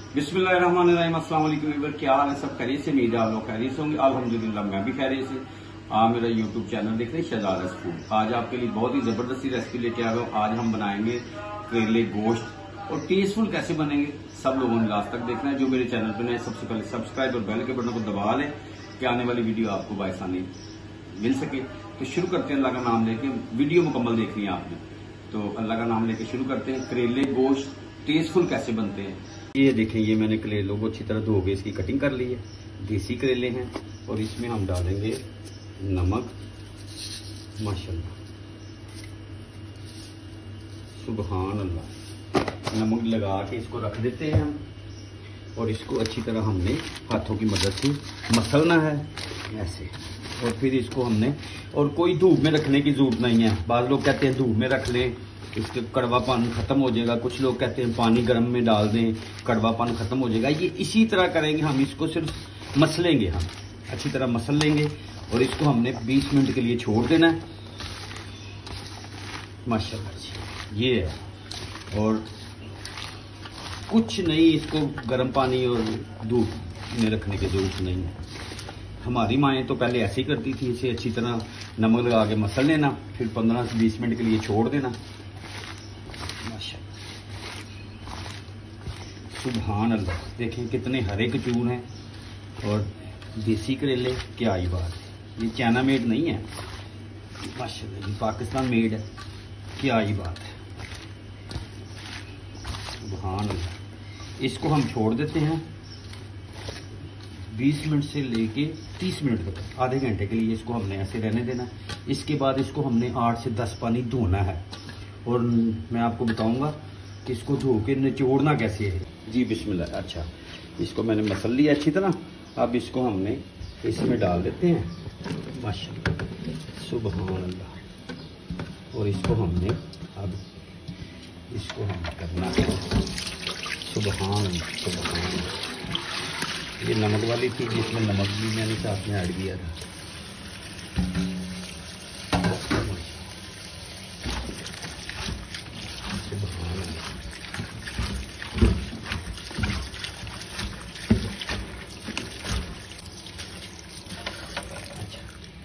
बिस्मिल्लाहिर्रहमानिर्रहीम। अस्सलाम वालेकुम व्यूअर, क्या हाल है? सब खैरियत से? उम्मीद है आप लोग खैरियत से होंगे। अल्हम्दुलिल्लाह मैं भी खैरियत से। आप मेरा यूट्यूब चैनल देख रहे हैं शहजाद फूड। आज आपके लिए बहुत ही जबरदस्ती रेसिपी लेके आ रहा हूँ। आज हम बनाएंगे करेले गोश्त और टेस्टफुल कैसे बनेंगे सब लोगों ने लास्ट तक देखना है। जो मेरे चैनल पर नए सबसे पहले सब्सक्राइब और बेल के बटन को दबा लें कि आने वाली वीडियो आपको बासानी मिल सके। तो शुरू करते हैं, अल्लाह का नाम लेके। वीडियो मुकम्मल देखनी है आपने, तो अल्लाह का नाम लेके शुरू करते हैं। करेले गोश्त टेस्टफुल कैसे बनते हैं ये देखें। ये मैंने करेलों को अच्छी तरह धो के इसकी कटिंग कर ली है। देसी करेले हैं और इसमें हम डालेंगे नमक। माशाल्लाह, सुबहान अल्लाह। नमक लगा के इसको रख देते हैं हम और इसको अच्छी तरह हमने हाथों की मदद से मसलना है ऐसे। और फिर इसको हमने, और कोई धूप में रखने की जरूरत नहीं है। बाज़ लोग कहते हैं धूप में रख लें, इसके कड़वापन खत्म हो जाएगा। कुछ लोग कहते हैं पानी गर्म में डाल दें, कड़वापन खत्म हो जाएगा। ये इसी तरह करेंगे हम। इसको सिर्फ मसलेंगे, हम अच्छी तरह मसल लेंगे और इसको हमने 20 मिनट के लिए छोड़ देना है। माशाल्लाह जी, ये है। और कुछ नहीं, इसको गर्म पानी और धूप में रखने की जरूरत नहीं है। हमारी माएँ तो पहले ऐसे ही करती थी। इसे अच्छी तरह नमक लगा के मसल लेना, फिर 15 से 20 मिनट के लिए छोड़ देना। सुभान अल्लाह, देखें कितने हरे कचूर हैं और देसी करेले। क्या ही बात है, ये चाइना मेड नहीं है माशाल्लाह, ये पाकिस्तान मेड है। क्या ही बात है, सुभान अल्लाह। इसको हम छोड़ देते हैं 20 मिनट से लेके 30 मिनट तक, आधे घंटे के लिए इसको हमने ऐसे रहने देना। इसके बाद इसको हमने 8 से 10 पानी धोना है और मैं आपको बताऊंगा कि इसको धो के निचोड़ना कैसे है। जी बिस्मिल्लाह। अच्छा, इसको मैंने मसल लिया अच्छी तरह। अब इसको हमने इसमें डाल देते हैं। माशाल्लाह, सुभान अल्लाह। और इसको हमने अब इसको हम करना है। सुभान अल्लाह, सुभान अल्लाह। ये नमक वाली थी जिसमें नमक भी मैंने साथ में ऐड किया था।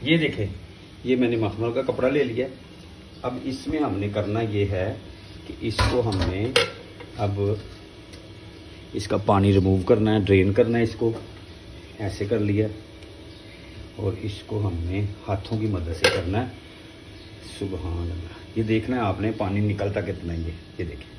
ये देखें, ये मैंने मखमल का कपड़ा ले लिया। अब इसमें हमने करना ये है कि इसको हमने अब इसका पानी रिमूव करना है, ड्रेन करना है। इसको ऐसे कर लिया और इसको हमने हाथों की मदद से करना है। सुभान अल्लाह, ये देखना है आपने पानी निकलता कितना ही है। ये देखें,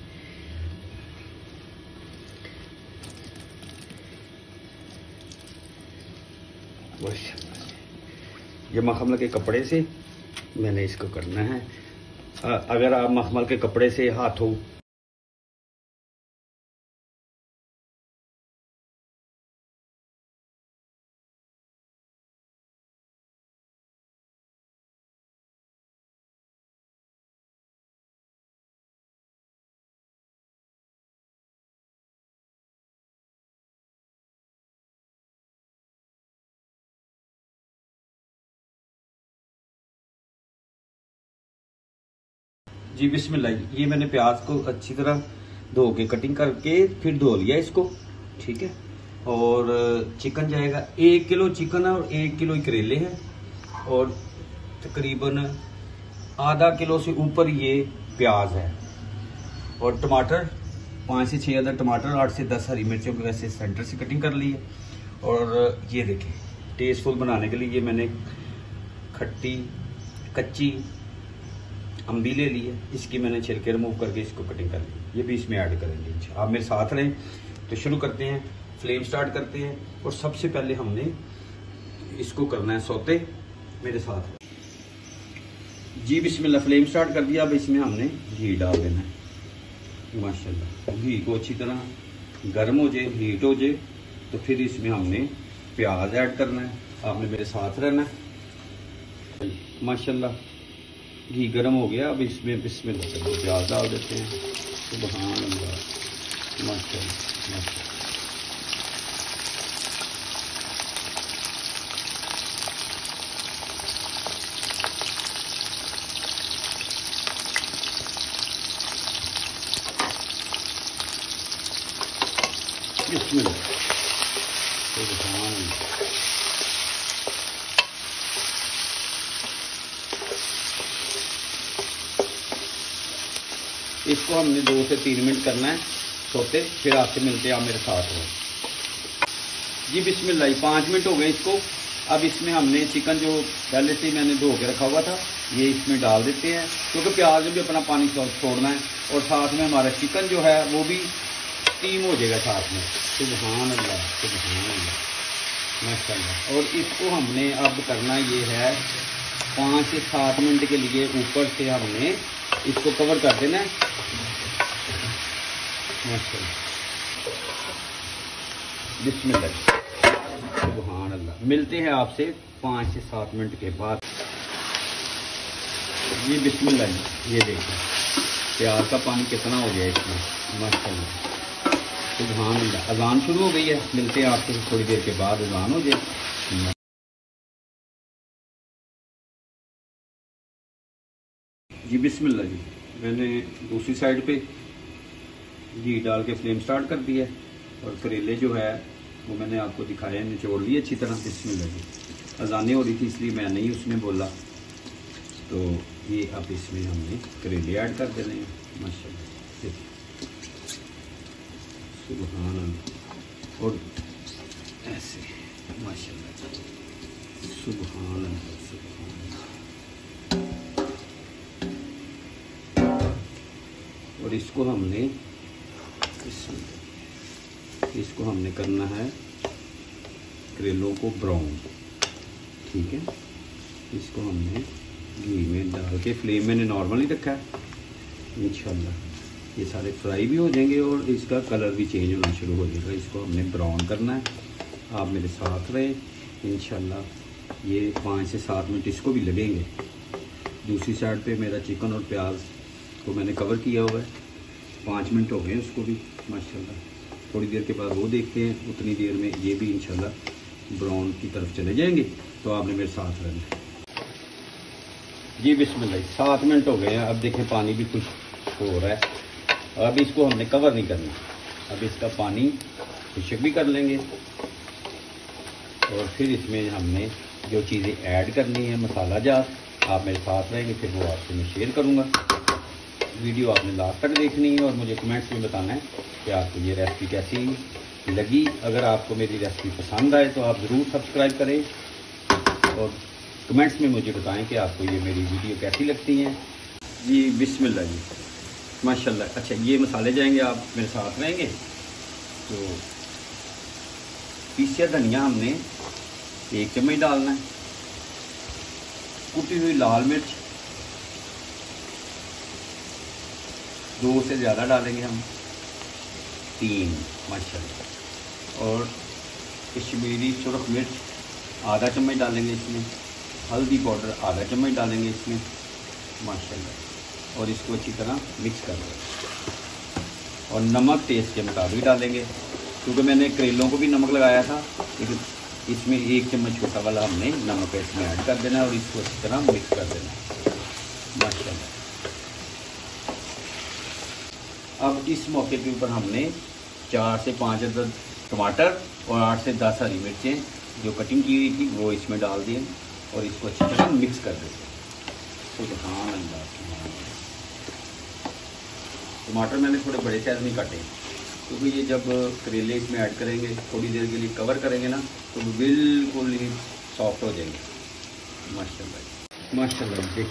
ये मखमल के कपड़े से मैंने इसको करना है। अगर आप मखमल के कपड़े से हाथों जी बिस्मिल्लाह। ये मैंने प्याज को अच्छी तरह धो के कटिंग करके फिर धो लिया इसको, ठीक है। और चिकन जाएगा 1 किलो चिकन है और 1 किलो करेले हैं और तकरीबन आधा किलो से ऊपर ये प्याज है। और टमाटर 5 से 6 अदर टमाटर, 8 से 10 हरी मिर्चों की वैसे सेंटर से कटिंग कर ली है। और ये देखें, टेस्टफुल बनाने के लिए ये मैंने खट्टी कच्ची अम्बी ले ली है। इसकी मैंने छिलके रिमूव करके इसको कटिंग कर ली। ये भी इसमें ऐड करेंगे। आप मेरे साथ रहें तो शुरू करते हैं। फ्लेम स्टार्ट करते हैं और सबसे पहले हमने इसको करना है सौते। मेरे साथ जी बिस्मिल्लाह। फ्लेम स्टार्ट कर दिया। अब इसमें हमने घी डाल देना है। माशाल्लाह, घी को अच्छी तरह गर्म हो जाए, हीट हो जाए, तो फिर इसमें हमने प्याज ऐड करना है। आपने मेरे साथ रहना है। माशाल्लाह, घी गर्म हो गया। अब इसमें बिस्मिल्लाह से प्याज डाल देते हैं। सुभान अल्लाह, माशाल्लाह, माशाल्लाह। बिस्मिल्लाह। इसको हमने 2 से 3 मिनट करना है सोते, फिर आपसे मिलते हैं, आप मेरे साथ हो। जी बिस्मिल्लाह, 5 मिनट हो गए इसको। अब इसमें हमने चिकन जो पहले से मैंने धो के रखा हुआ था ये इसमें डाल देते हैं, क्योंकि प्याज में भी अपना पानी छोड़ना है और साथ में हमारा चिकन जो है वो भी स्टीम हो जाएगा साथ में। सुभान अल्लाह, सुभान अल्लाह, माशाल्लाह। और इसको हमने अब करना ये है 5 से 7 मिनट के लिए ऊपर से हमने इसको कवर कर देना है। माशाल्लाह, बिस्मिल्लाह, सुभान अल्लाह। मिलते हैं आपसे 5 से 7 मिनट के बाद। ये बिस्मिल्लाह, ये देखिए प्याज का पानी कितना हो गया इसमें, माशाल्लाह, सुभान अल्लाह। अजान शुरू हो गई है, मिलते हैं आपसे थोड़ी देर के बाद, अजान हो जाए। जी बिस्मिल्लाह जी, मैंने दूसरी साइड पे घी डाल के फ्लेम स्टार्ट कर दिया है और करेले जो है वो मैंने आपको दिखाया, निचोड़ लिए अच्छी तरह। बिस्मिल्लाह जी, अजानें हो रही थी इसलिए मैं नहीं उसमें बोला। तो ये अब इसमें हमने करेले ऐड कर देने हैं। माशाल्लाह, देखिए, सुभान अल्लाह। और ऐसे माशाल्लाह, सुभान अल्लाह, सुभान अल्लाह। और इसको हमने करना है करेलों को ब्राउन, ठीक है। इसको हमने घी में डाल के, फ्लेम मैंने नॉर्मल ही रखा है। इंशाल्लाह ये सारे फ्राई भी हो जाएंगे और इसका कलर भी चेंज होना शुरू हो जाएगा। इसको हमने ब्राउन करना है, आप मेरे साथ रहे। इंशाल्लाह ये 5 से 7 मिनट इसको भी लगेंगे। दूसरी साइड पे मेरा चिकन और प्याज को मैंने कवर किया हुआ है, 5 मिनट हो गए उसको भी, माशाल्लाह। थोड़ी देर के बाद वो देखते हैं, उतनी देर में ये भी इंशाल्लाह ब्राउन की तरफ चले जाएंगे। तो आपने मेरे साथ रहना। जी बिस्मिल्लाह, 7 मिनट हो गए हैं। अब देखें पानी भी कुछ हो रहा है। अब इसको हमने कवर नहीं करना, अब इसका पानी खुश्क भी कर लेंगे और फिर इसमें हमने जो चीज़ें ऐड करनी है, मसाला जार, आप मेरे साथ रहेंगे, फिर वो आपसे मैं शेयर करूँगा। वीडियो आपने लास्ट तक देखनी है और मुझे कमेंट्स में बताना है कि आपको ये रेसिपी कैसी लगी। अगर आपको मेरी रेसिपी पसंद आए तो आप ज़रूर सब्सक्राइब करें और कमेंट्स में मुझे बताएं कि आपको ये मेरी वीडियो कैसी लगती हैं। जी बिस्मिल्लाह जी, माशाल्लाह। अच्छा, ये मसाले जाएंगे, आप मेरे साथ रहेंगे। तो पीसिया धनिया हमने 1 चम्मच डालना है, कुटी हुई लाल मिर्च 2 से ज़्यादा डालेंगे हम, 3 माशाल्लाह। और कश्मीरी सुरख मिर्च आधा चम्मच डालेंगे इसमें, हल्दी पाउडर आधा चम्मच डालेंगे इसमें, माशाल्लाह। और इसको अच्छी तरह मिक्स कर दें और नमक टेस्ट के मुताबिक डालेंगे, क्योंकि मैंने करेलों को भी नमक लगाया था, लेकिन इसमें 1 चम्मच छोटा वाला हमने नमक इसमें ऐड कर देना है और इसको अच्छी तरह मिक्स कर देना है, माशाल्लाह। अब इस मौके के ऊपर हमने 4 से 5 अदद टमाटर और 8 से 10 हरी मिर्चें जो कटिंग की हुई थी वो इसमें डाल दिए और इसको अच्छी तरह मिक्स कर देते। सुभान अल्लाह। टमाटर मैंने थोड़े बड़े साइज में काटे, क्योंकि ये जब करेले इसमें ऐड करेंगे, थोड़ी देर के लिए कवर करेंगे ना, तो वो बिल्कुल ही सॉफ्ट हो जाएंगे, माशाल्लाह माशाल्लाह। देख,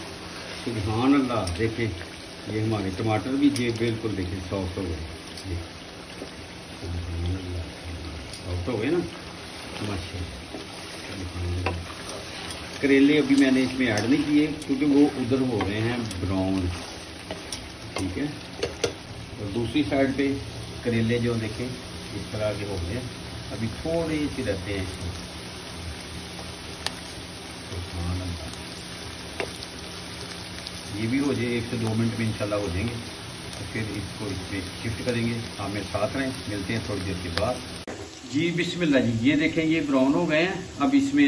सुभान अल्लाह, देखें ये हमारे टमाटर भी ये बिल्कुल देखें सॉफ्ट हो गए, सॉफ्ट हो गए ना, माशाल्लाह। करेले अभी मैंने इसमें ऐड नहीं किए क्योंकि वो उधर हो रहे हैं ब्राउन, ठीक है। और दूसरी साइड पे करेले जो देखें इस तरह के हो गए, अभी थोड़े से रहते हैं इसमें। ये भी हो जाए 1 से 2 मिनट में इंशाल्लाह हो जाएंगे, तो फिर इसको इसमें शिफ्ट करेंगे। आप मेरे साथ रहें, मिलते हैं थोड़ी देर के बाद। जी बिस्मिल्लाह जी, ये देखें ये ब्राउन हो गए हैं। अब इसमें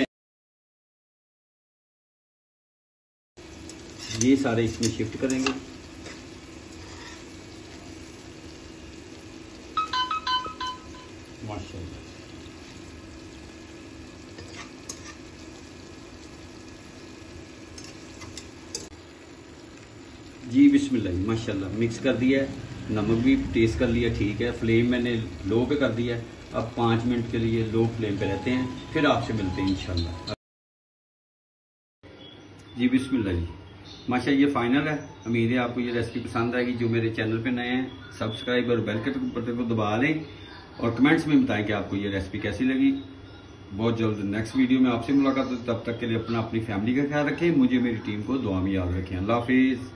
ये सारे इसमें शिफ्ट करेंगे, माशाल्लाह। जी बिस्मिल्लाह, माशाल्लाह मिक्स कर दिया है, नमक भी टेस्ट कर लिया, ठीक है। फ्लेम मैंने लो पे कर दिया है। अब 5 मिनट के लिए लो फ्लेम पे रहते हैं, फिर आपसे मिलते हैं इंशाल्लाह। जी बिस्मिल्लाह जी, माशा ये फाइनल है। उम्मीद है आपको ये रेसिपी पसंद आएगी। जो मेरे चैनल पे नए हैं, सब्सक्राइब और बेल के बटन को दबा लें और कमेंट्स में बताएं कि आपको ये रेसिपी कैसी लगी। बहुत जल्द नेक्स्ट वीडियो में आपसे मुलाकात हो, तब तक के लिए अपनी फैमिली का ख्याल रखें। मुझे मेरी टीम को दुआ में याद रखें। अल्लाह हाफिज़।